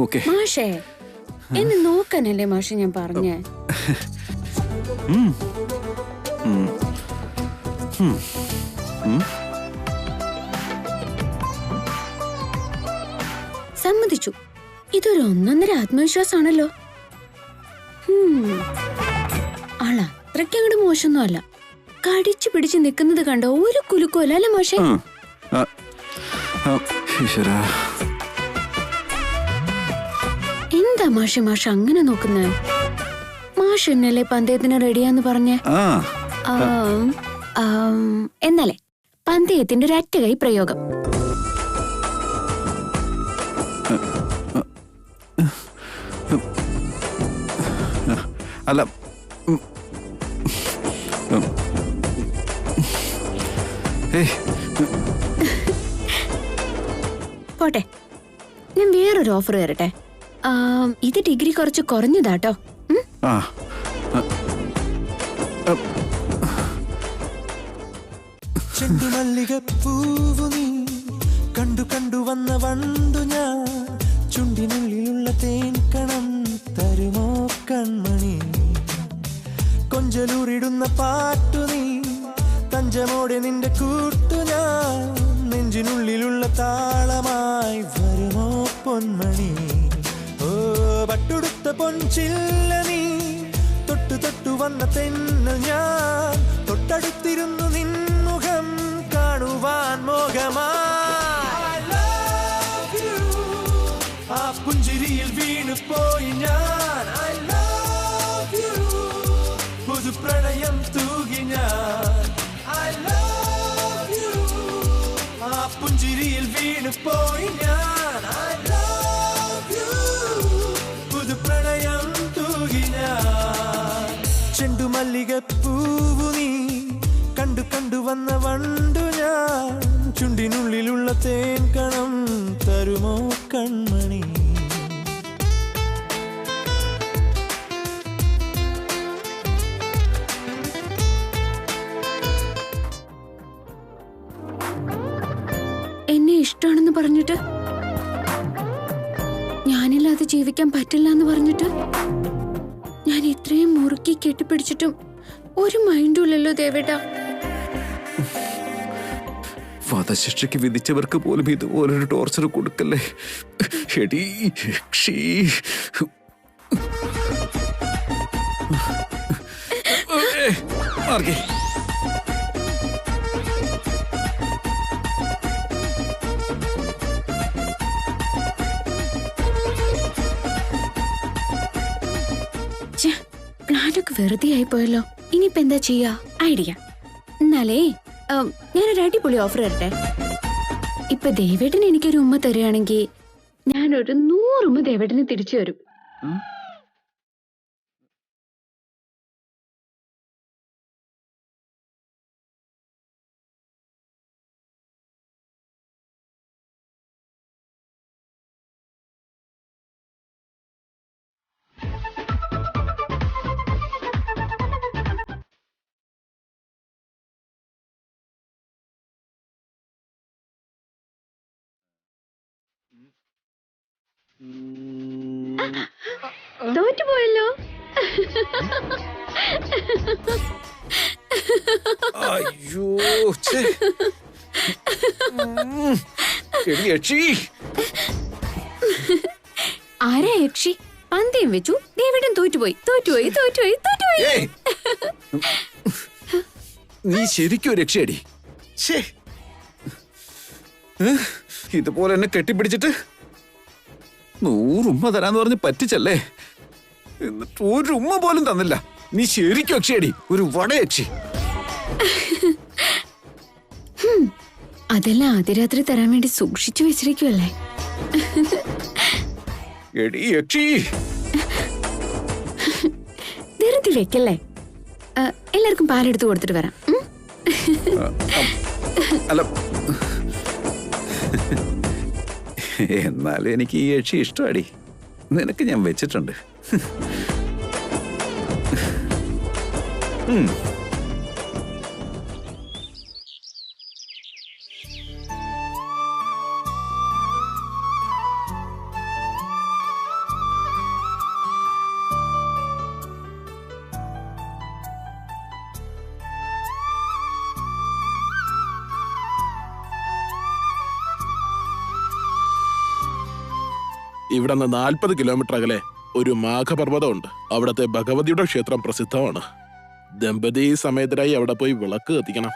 Okay മാഷേ എന്നെ നോക്കാനല്ലേ മാഷെ ഞാൻ പറഞ്ഞേ. സമ്മതിച്ചു, ഇതൊരു ഒന്നൊന്നര ആത്മവിശ്വാസാണല്ലോ. ആളാ അത്രയ്ക്ക് അങ്ങോട്ട് മോശമൊന്നും അല്ല. കടിച്ചു പിടിച്ച് നിക്കുന്നത് കണ്ടോ ഒരു കുലുക്കോല അല്ലേ മാഷെ? എന്താ മാഷെ മാഷ അങ്ങനെ നോക്കുന്നേ? മാഷ് എന്നല്ലേ പന്തയത്തിന് റെഡിയാന്ന് പറഞ്ഞേ? എന്നാലേ പന്തയത്തിന്റെ ഒരു അറ്റ കൈ പ്രയോഗം. അല്ല പോട്ടെ, ഞാൻ വേറൊരു ഓഫർ തരട്ടെ. ഇത് ഡിഗ്രി കുറച്ച് കുറഞ്ഞതാട്ടോ. ചെണ്ടുമല്ലികപ്പൂവു നീ കണ്ടു കണ്ടു വന്ന വണ്ടു ഞാൻ, ചുണ്ടിനുള്ളിലുള്ള തേൻ കണം തരുമോ കൺമണി, കൊഞ്ചലൂറിടുന്ന പാട്ടു നീ തഞ്ചമോടെ നിന്റെ കൂട്ടു ഞാൻ, നെഞ്ചിനുള്ളിലുള്ള താളമായി വരുമോ പൊന്മണി, ഓ പട്ടുടുത്ത പൊൻചില്ല നീ തൊട്ടു തൊട്ടു വന്ന തെന്നൽ ഞാൻ, തൊട്ടടുത്തിരുന്നു നിൻമുഖം കാണുവാൻ മോഹമായി, ആ പുഞ്ചിരിയിൽ വീണു പോയി ഞാൻ, I love you, പുതു പ്രണയം തൂകി ഞാൻ, I love you, ആ പുഞ്ചിരിയിൽ വീണു പോയി ഞാൻ, I love you, പുതു പ്രണയം തൂകി ഞാൻ. ചെണ്ടുമല്ലികപ്പൂവു നീ കണ്ടു കണ്ടു വന്ന വണ്ടു ഞാൻ, ചുണ്ടിനുള്ളിലുള്ള തേൻ കണം തരുമോ കൺമണി. എന്നെ ഇഷ്ടമാണെന്ന് പറഞ്ഞിട്ട്, ഞാനില്ലാതെ ജീവിക്കാൻ പറ്റില്ല എന്ന് പറഞ്ഞിട്ട്, ഞാൻ ഇത്രയും മുറുക്കി കെട്ടിപ്പിടിച്ചിട്ടും ഒരു മൈൻഡും ഇല്ലല്ലോ ദേവേട്ടാ. വധശിക്ഷയ്ക്ക് വിധിച്ചവർക്ക് പോലും ഇതുപോലൊരു ടോർച്ചർ കൊടുക്കല്ലേ. എടീ ക്ഷീ. മാർഗി പ്ലാനൊക്കെ വെറുതെ ആയി പോയല്ലോ. ഇനിയിപ്പോ എന്താ ചെയ്യാ? ഐഡിയ. എന്നാലേ ഞാനൊരു അടിപൊളി ഓഫർ തരട്ടെ. ഇപ്പൊ ദേവേട്ടന് എനിക്കൊരു ഉമ്മ തരികയാണെങ്കിൽ ഞാനൊരു 100 ഉമ്മ ദേവേട്ടന് തിരിച്ചു തരും. തോറ്റുപോയല്ലോ. അയ്യോ യക്ഷി. ആരാ യക്ഷി? പന്തയം വെച്ചു, ദേവേട്ടൻ തോറ്റുപോയി തോറ്റുപോയി തോറ്റുപോയി തോറ്റുപോയി. നീ ശരിക്കും രക്ഷയടി. ഇതുപോലെ എന്നെ കെട്ടിപ്പിടിച്ചിട്ട് 100 ഉമ്മ തരാന്ന് പറഞ്ഞ് പറ്റിച്ചല്ലേ, എന്നിട്ട് ഒരു ഉമ്മ പോലും തന്നില്ല. നീ ശരിക്കും രക്ഷയടി, ഒരു വടയക്ഷി. അതെല്ലാം ആദ്യരാത്രി തരാൻ വേണ്ടി സൂക്ഷിച്ചു വെച്ചിരിക്കുവല്ലേ. എടി യക്ഷി, ധൃതി വെക്കല്ലേ. എല്ലാവർക്കും പാലെടുത്ത് കൊടുത്തിട്ട് വരാം. അല്ല എന്നാലും എനിക്ക് ഈ യക്ഷി ഇഷ്ടമാടി. നിനക്ക് ഞാൻ വെച്ചിട്ടുണ്ട്. ഇവിടെ നിന്ന് 40 കിലോമീറ്റർ അകലെ ഒരു മാഘപർവ്വതമുണ്ട്. അവിടത്തെ ഭഗവതിയുടെ ക്ഷേത്രം പ്രസിദ്ധമാണ്. ദമ്പതി സമേതരായി അവിടെ പോയി വിളക്ക് കത്തിക്കണം.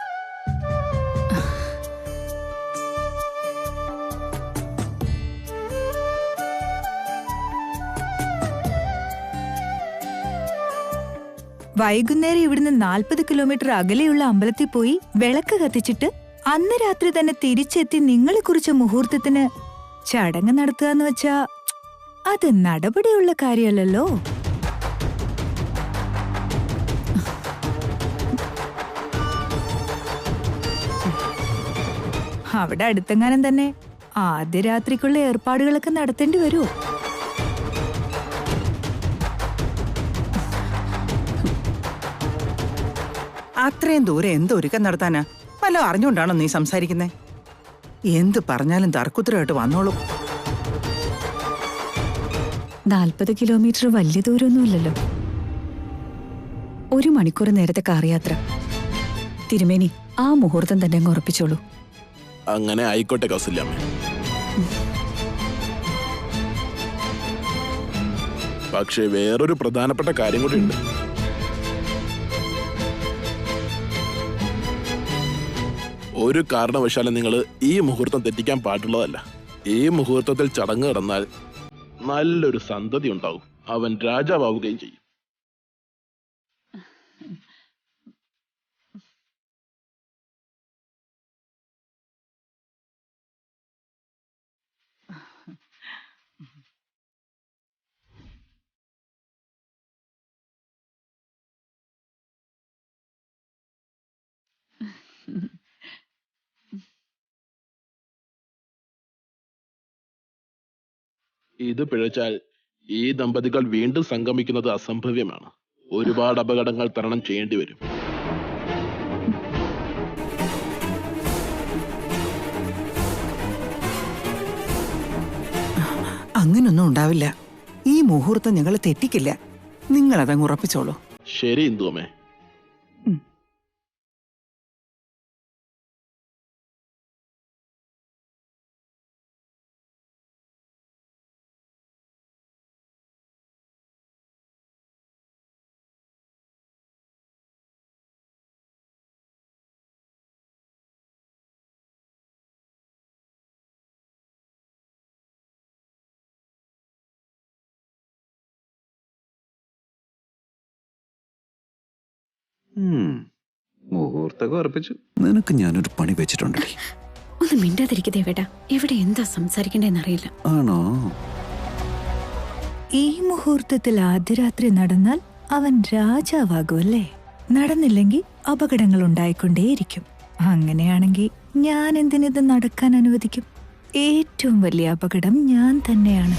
വൈകുന്നേരം ഇവിടുന്ന് 40 കിലോമീറ്റർ അകലെയുള്ള അമ്പലത്തിൽ പോയി വിളക്ക് കത്തിച്ചിട്ട് അന്ന് രാത്രി തന്നെ തിരിച്ചെത്തി നിങ്ങളെ കുറിച്ച മുഹൂർത്തത്തിന് ചടങ്ങ് നടത്തുക എന്ന് വെച്ചാ അത് നടപടിയുള്ള കാര്യമല്ലല്ലോ. അവിടെ അടുത്തെങ്ങാനും തന്നെ ആദ്യ രാത്രിക്കുള്ള ഏർപ്പാടുകളൊക്കെ നടത്തേണ്ടി വരുമോ? അത്രയും ദൂരെ എന്തൊരുക്കം നടത്താനാ? വല്ലതും അറിഞ്ഞുകൊണ്ടാണോ നീ സംസാരിക്കുന്നേ? എന്ത് പറഞ്ഞാലും തർക്കുത്തരമായിട്ട് വന്നോളും. 40 കിലോമീറ്റർ വലിയ ദൂരമൊന്നുമില്ലല്ലോ. 1 മണിക്കൂർ നേരത്തെ കാർ യാത്ര. തിരുമേനി ആ മുഹൂർത്തം തന്നെ അങ്ങ് ഉറപ്പിച്ചോളൂ. അങ്ങനെ ആയിക്കോട്ടെ കൗസല്യാമ്മ. പക്ഷെ വേറൊരു പ്രധാനപ്പെട്ട കാര്യം കൂടി ഉണ്ട്. ഒരു കാരണവശാലും നിങ്ങൾ ഈ മുഹൂർത്തം തെറ്റിക്കാൻ പാടുള്ളതല്ല. ഈ മുഹൂർത്തത്തിൽ ചടങ്ങ് നടന്നാൽ നല്ലൊരു സന്തതി ഉണ്ടാവും. അവൻ രാജാവുകയും ചെയ്യും. ഇത് പിഴച്ചാൽ ഈ ദമ്പതികൾ വീണ്ടും സംഗമിക്കുന്നത് അസംഭവ്യമാണ്. ഒരുപാട് അപകടങ്ങൾ തരണം ചെയ്യേണ്ടി വരും. അങ്ങനൊന്നും ഉണ്ടാവില്ല. ഈ മുഹൂർത്തം ഞങ്ങൾ തെറ്റിക്കില്ല. നിങ്ങൾ അതങ്ങ് ഉറപ്പിച്ചോളൂ. ശരി ഇന്ദുവമ്മേ. മുഹൂർത്തൊക്കെ ഉറപ്പിച്ചു. നിനക്ക് ഞാനൊരു പണി വെച്ചിട്ടുണ്ട്. ഒന്ന് മിണ്ടാതിരിക്കുക ദേവേട്ടാ. ഇവിടെ എന്താ സംസാരിക്കണ്ടേന്നറിയില്ല. ആണോ? ഈ മുഹൂർത്തത്തിൽ ആദ്യ രാത്രി നടന്നാൽ അവൻ രാജാവാകുമല്ലേ? നടന്നില്ലെങ്കിൽ അപകടങ്ങൾ ഉണ്ടായിക്കൊണ്ടേയിരിക്കും. അങ്ങനെയാണെങ്കിൽ ഞാൻ എന്തിനിത് നടക്കാൻ അനുവദിക്കും? ഏറ്റവും വലിയ അപകടം ഞാൻ തന്നെയാണ്.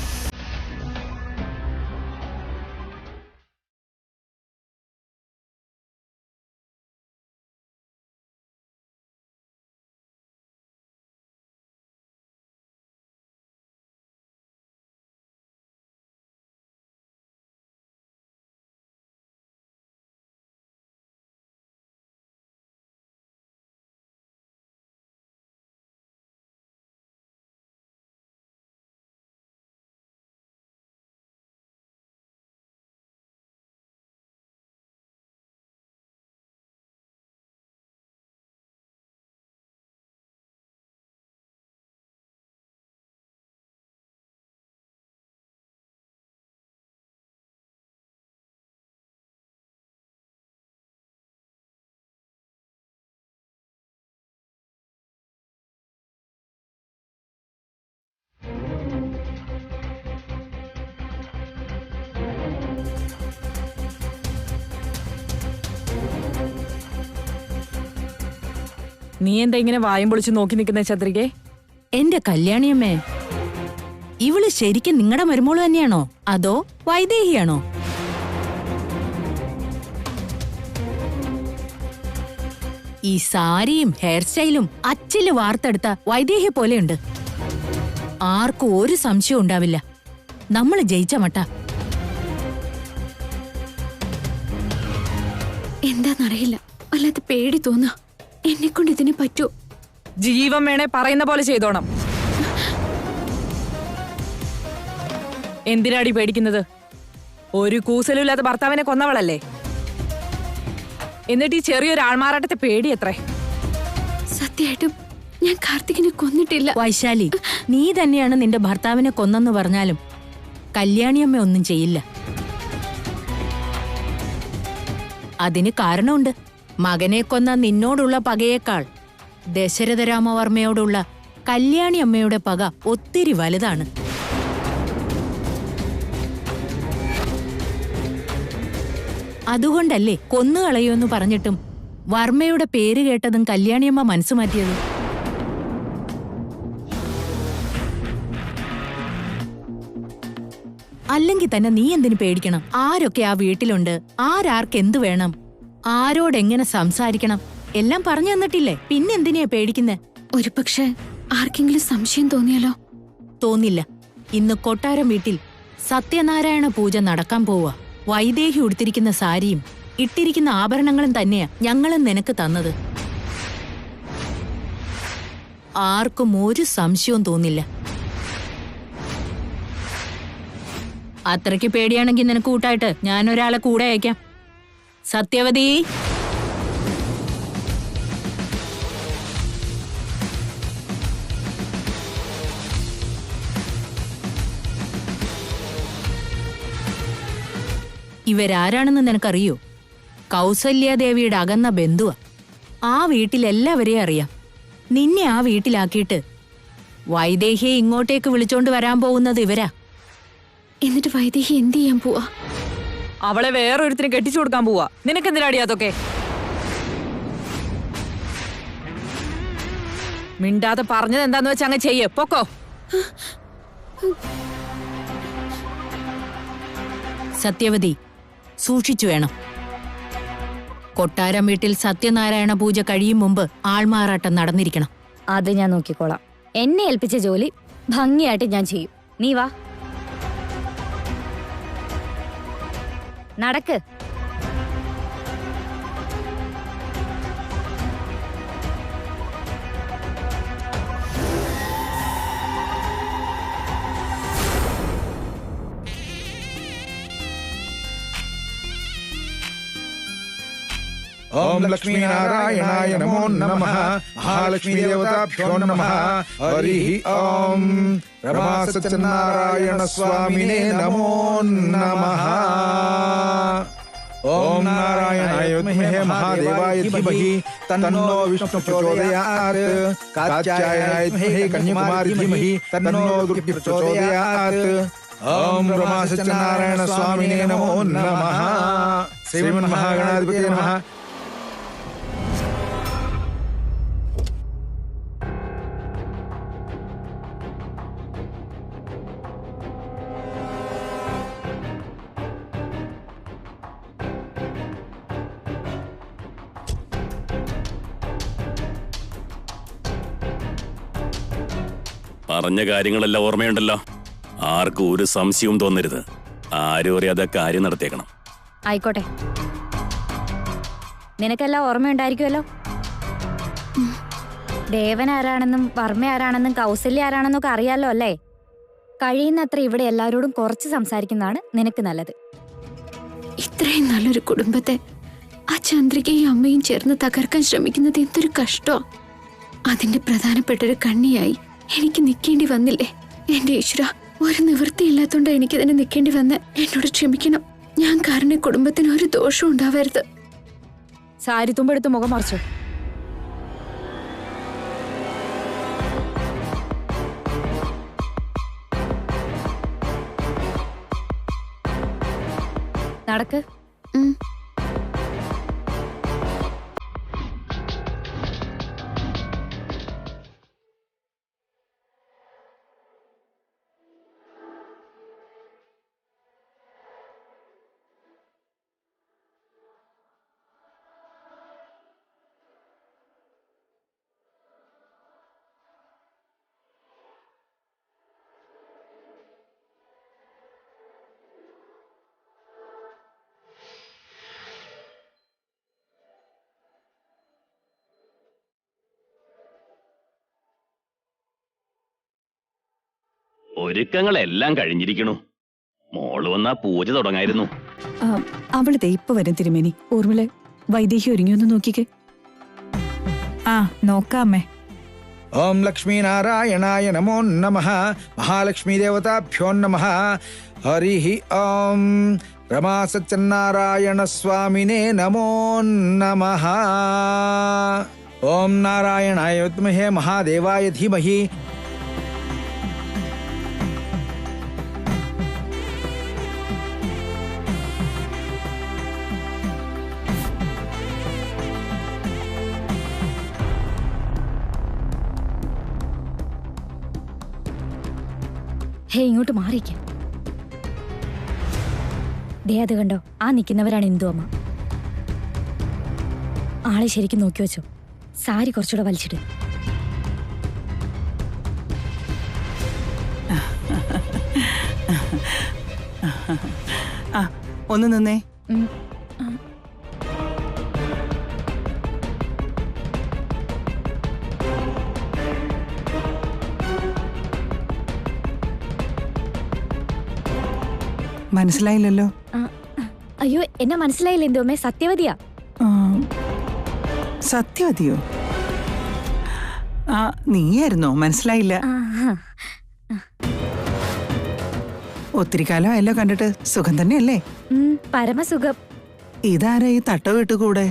നീ എന്താ ഇങ്ങനെ വായും പൊളിച്ച് നോക്കി നിൽക്കുന്ന ചന്ദ്രികെ? എന്റെ കല്യാണിയമ്മേ, ഇവള് ശരിക്കും നിങ്ങളുടെ മരുമോള് തന്നെയാണോ അതോ വൈദേഹിയാണോ? ഈ സാരിയും ഹെയർ സ്റ്റൈലും അച്ചില് വാർത്തെടുത്ത വൈദേഹി പോലെയുണ്ട്. ആർക്കും ഒരു സംശയം ഉണ്ടാവില്ല. നമ്മള് ജയിച്ച മട്ട. എന്താന്നറിയില്ല, വല്ലാത്ത പേടി തോന്നുക. എന്നെ കൊണ്ട് ഇതിന് പറ്റൂ? ജീവൻ വേണേ പറയുന്ന പോലെ ചെയ്തോണം. എന്തിനാടി പേടിക്കുന്നത്? ഒരു കൂസലുമില്ലാത്ത ഭർത്താവിനെ കൊന്നവളല്ലേ? എന്നിട്ട് ഈ ചെറിയൊരു ആൾമാറാട്ടത്തെ പേടി എത്രേ? സത്യമായിട്ടും ഞാൻ കാർത്തികിനെ കൊന്നിട്ടില്ല. വൈശാലി, നീ തന്നെയാണ് നിന്റെ ഭർത്താവിനെ കൊന്നെന്ന് പറഞ്ഞാലും കല്യാണിയമ്മ ഒന്നും ചെയ്യില്ല. അതിന് കാരണമുണ്ട്. മകനെ കൊന്ന നിന്നോടുള്ള പകയേക്കാൾ ദശരഥരാമവർമ്മയോടുള്ള കല്യാണിയമ്മയുടെ പക ഒത്തിരി വലുതാണ്. അതുകൊണ്ടല്ലേ കൊന്നുകളയുമെന്ന് പറഞ്ഞിട്ടും വർമ്മയുടെ പേര് കേട്ടതും കല്യാണിയമ്മ മനസ്സു മാറ്റിയത്. അല്ലെങ്കിൽ തന്നെ നീ എന്തിനു പേടിക്കണം? ആരൊക്കെ ആ വീട്ടിലുണ്ട്, ആരാർക്ക് എന്തു വേണം, ആരോടെങ്ങനെ സംസാരിക്കണം എല്ലാം പറഞ്ഞു തന്നിട്ടില്ലേ? പിന്നെന്തിനാ പേടിക്കുന്നേ? ഒരു പക്ഷെ ആർക്കെങ്കിലും സംശയം തോന്നിയാലോ? തോന്നില്ല. ഇന്ന് കൊട്ടാരം വീട്ടിൽ സത്യനാരായണ പൂജ നടക്കാൻ പോവാ. വൈദേഹി ഉടുത്തിരിക്കുന്ന സാരിയും ഇട്ടിരിക്കുന്ന ആഭരണങ്ങളും തന്നെയാ ഞങ്ങളും നിനക്ക് തന്നത്. ആർക്കും ഒരു സംശയവും തോന്നില്ല. അത്രയ്ക്ക് പേടിയാണെങ്കിൽ നിനക്ക് കൂട്ടായിട്ട് ഞാനൊരാളെ കൂടെ അയക്കാം. സത്യവതി, ഇവരാരാണെന്ന് നിനക്കറിയോ? കൗസല്യാദേവിയുടെ അകന്ന ബന്ധുവാ. ആ വീട്ടിലെല്ലാവരെയും അറിയാം. നിന്നെ ആ വീട്ടിലാക്കിയിട്ട് വൈദേഹിയെ ഇങ്ങോട്ടേക്ക് വിളിച്ചോണ്ട് വരാൻ പോകുന്നത് ഇവരാ. എന്നിട്ട് വൈദേഹി എന്ത് ചെയ്യാൻ പോവാ? അവളെ വേറൊരുത്തിന് കെട്ടിച്ചു കൊടുക്കാൻ പോവാ. നിനക്കെന്തിനാടി അതൊക്കെ? മിണ്ടാതെ പറഞ്ഞത് എന്താന്ന് വെച്ചാ അങ്ങ് ചെയ്യേ. പൊക്കോ. സത്യവതി, സൂക്ഷിച്ചു വേണം. കൊട്ടാരം വീട്ടിൽ സത്യനാരായണ പൂജ കഴിയും മുമ്പ് ആൾമാറാട്ടം നടന്നിരിക്കണം. അത് ഞാൻ നോക്കിക്കോളാം. എന്നെ ഏൽപ്പിച്ച ജോലി ഭംഗിയായിട്ട് ഞാൻ ചെയ്യും. നീ വാ, നടക്ക്. ओम लक्ष्मी नारायणाय नमो नमः। महालक्ष्मी देवताभ्यो नमः। हरिः ओम रमा सत्यनारायण स्वामिने नमो नमः। ओम नारायणाय विद्महे महादेवाय धीमहि तन्नो विष्णु प्रचोदयात्। कात्यायनाय विद्महे कन्याकुमारी धीमहि तन्नो दुर्गे प्रचोदयात्। ओम रमा सत्यनारायण स्वामिने नमो नमः। श्रीमन्महागणाधिपतये नमः। പറഞ്ഞ കാര്യങ്ങളെല്ലാം ഓർമ്മയുണ്ടല്ലോ. ആർക്കും ഒരു സംശയവും തോന്നരുത്. ആരും അറിയാതെ കാര്യം നടത്തിയേക്കണം. ആയിക്കോട്ടെ. നിനക്കെല്ലാം ഓർമ്മയുണ്ടായിരിക്കുമല്ലോ. ദേവൻ ആരാണെന്നും വർമ്മ ആരാണെന്നും കൗസല്യ ആരാണെന്നൊക്കെ അറിയാലോ അല്ലേ? കഴിയുന്നത്ര ഇവിടെ എല്ലാവരോടും കുറച്ച് സംസാരിക്കുന്നതാണ് നിനക്ക് നല്ലത്. ഇത്രയും നല്ലൊരു കുടുംബത്തെ ആ ചന്ദ്രികയും അമ്മയും ചേർന്ന് തകർക്കാൻ ശ്രമിക്കുന്നത് എന്തൊരു കഷ്ടോ. അതിന്റെ പ്രധാനപ്പെട്ടൊരു കണ്ണിയായി എനിക്ക് നിൽക്കേണ്ടി വന്നില്ലേ? എന്റെ ഈശ്വര, ഒരു നിവൃത്തിയില്ലാത്തോണ്ട് എനിക്ക് തന്നെ നിൽക്കേണ്ടി വന്ന്. എന്നോട് ക്ഷമിക്കണം. ഞാൻ കാരണം കുടുംബത്തിന് ഒരു ദോഷവും ഉണ്ടാവരുത്. സാരി തുമ്പെടുത്ത് മുഖം മറിച്ചു. നടക്ക്. ഒരുക്കങ്ങളെല്ലാം കഴിഞ്ഞിരിക്കണു. മോള് വന്നാ പൂജ തുടങ്ങായിരുന്നു. അവള് ദേ ഇപ്പൊ വരും തിരുമേനി. ഊർമിളെ വൈദേഹി ഒരുങ്ങിയൊന്ന് നോക്കിക്കേ. ആ നോക്കാമേ. ഓം ലക്ഷ്മീ നാരായണായ നമോ നമഃ. മഹാലക്ഷ്മീ ദേവതാഭ്യോ നമഃ. ഹരി ഓം രമാ സത്യനാരായണ സ്വാമിനേ നമോ നമഃ. ഓം നാരായണായ വിദ്മഹേ മഹാദേവായ ധീമഹി. ഹേ, ഇങ്ങോട്ട് മാറിയിരിക്കാം. ദേ അത് കണ്ടോ, ആ നിൽക്കുന്നവരാണ് ഇന്ദു അമ്മ. ആളെ ശരിക്കും നോക്കി വെച്ചോ. സാരി കുറച്ചുകൂടെ വലിച്ചിട്ട്. ഒന്ന് നിന്നേ. മനസ്സിലായില്ലല്ലോ. അയ്യോ, എന്നെ മനസ്സിലായില്ല ഇന്ദു അമ്മേ. സത്യവതിയാ. സത്യവതിയോ? നീയായിരുന്നോ? മനസ്സിലായില്ല. ഒത്തിരി കാലമായല്ലോ കണ്ടിട്ട്. സുഖം തന്നെയല്ലേ? പരമസുഖം. ഇതാരാ ഈ തട്ട വീട്ടുകൂടെ?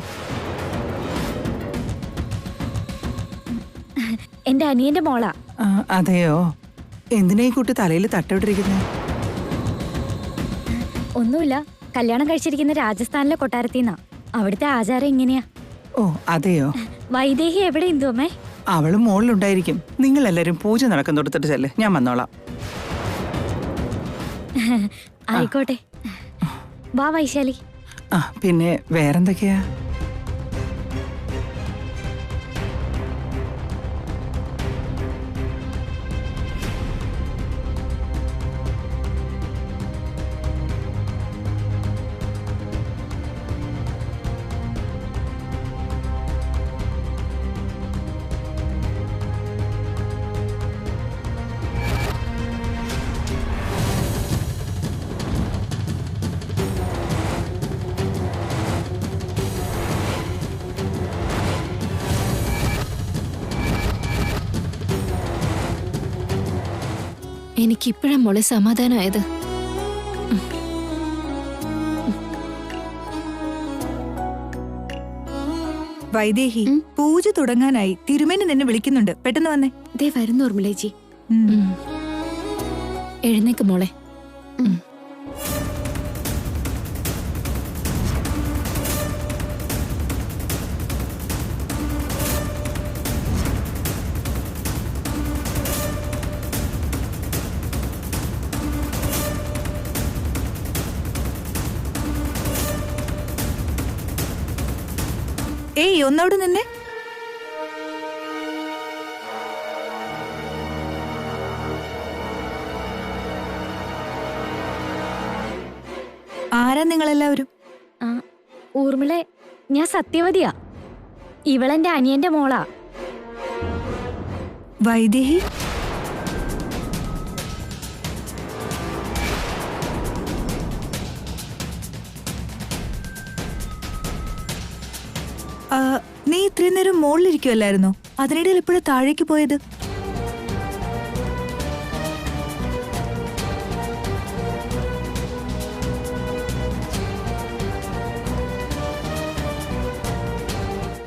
എന്റെ അനിയന്റെ മോളാ. അതെയോ? എന്തിനാ ഈ കുട്ടി തലയിൽ തട്ടവിട്ടിരിക്കുന്നത്? ഒന്നുമില്ല, കല്യാണം കഴിച്ചിരിക്കുന്ന രാജസ്ഥാനിലെ കൊട്ടാരത്തിന്നാ. അവിടുത്തെ ആചാരം ഇങ്ങനെയാ. ഓ അതെയോ? വൈദേഹി എവിടെ ഇന്ദു അമ്മേ? അവളും മോളിലുണ്ടായിരിക്കും. നിങ്ങളെല്ലാരും പൂജ നടക്കുന്നിടത്തിട്ട് ചെല്ലേ, ഞാൻ വന്നോളാം. ആയിക്കോട്ടെ, വാ വൈശാലി. പിന്നെ വേറെന്തൊക്കെയാ? എനിക്കിപ്പോഴാ മോളെ സമാധാനമായത്. വൈദേഹി, പൂജ തുടങ്ങാനായി. തിരുമേനി നിന്നെ വിളിക്കുന്നുണ്ട്. പെട്ടെന്ന് വന്നേ. ദേ വരുന്നു ഊർമിളേച്ചി. എഴുന്നേക്ക് മോളെ. ഏയ്, ഒന്നവിടെ നിന്നെ. ആരാ നിങ്ങളെല്ലാവരും? ഊർമിളെ, ഞാൻ സത്യവതിയാ. ഇവളെന്റെ അനിയന്റെ മോളാ. വൈദേഹി? നീ ഇത്രയും നേരം മുകളിലിരിക്കുമല്ലായിരുന്നോ? അതിനിടയിൽ എപ്പോഴാ താഴേക്ക് പോയത്?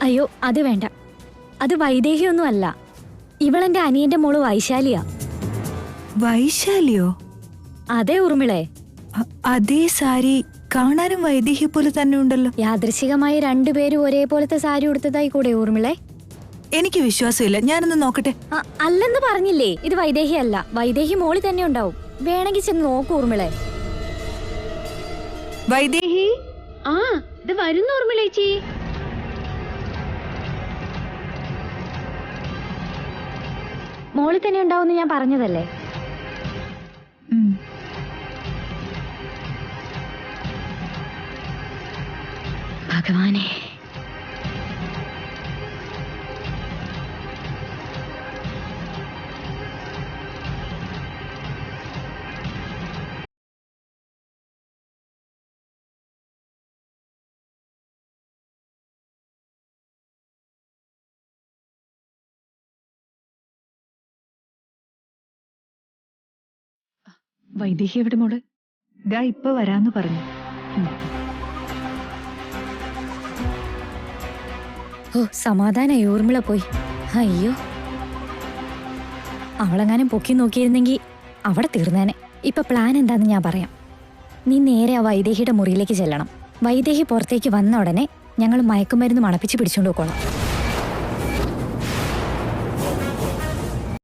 അയ്യോ, അത് വേണ്ട. അത് വൈദേഹിയൊന്നും അല്ല. ഇവളെന്റെ അനിയന്റെ മോള് വൈശാലിയാ. വൈശാലിയോ? അതെ ഊർമിളെ. അതേ സാരി കാണാനും വൈദേഹി പോലെ തന്നെ ഉണ്ടല്ലോ. യാദൃശികമായി രണ്ടുപേരും ഒരേപോലത്തെ സാരി ഉടുത്തതായി കൂടെ ഊർമിളെ? എനിക്ക് വിശ്വാസമില്ല. ഞാനൊന്ന് നോക്കട്ടെ. അല്ലെന്ന് പറഞ്ഞില്ലേ? ഇത് വൈദേഹി അല്ല. വൈദേഹി മോളി തന്നെ ഉണ്ടാവും. വേണമെങ്കിൽ ചെന്ന് നോക്കൂ ഊർമിളെ. വൈദേഹി? ഇത് വരുന്നു ഊർമിളേച്ചി. മോളി തന്നെ ഉണ്ടാവും ഞാൻ പറഞ്ഞതല്ലേ. ഭഗവാനെ. വൈദേഹി എവിടെ മോള്? ദാ ഇപ്പൊ വരാന്ന് പറഞ്ഞു. ഓ സമാധാനായി ഊർമിള പോയി. അയ്യോ, അവളെങ്ങാനും പൊക്കി നോക്കിയിരുന്നെങ്കിൽ അവിടെ തീർന്നേനെ. ഇപ്പൊ പ്ലാൻ എന്താന്ന് ഞാൻ പറയാം. നീ നേരെ ആ വൈദേഹിയുടെ മുറിയിലേക്ക് ചെല്ലണം. വൈദേഹി പുറത്തേക്ക് വന്ന ഉടനെ ഞങ്ങൾ മയക്കുമരുന്ന് മണപ്പിച്ച് പിടിച്ചോണ്ട് പോക്കോളാം.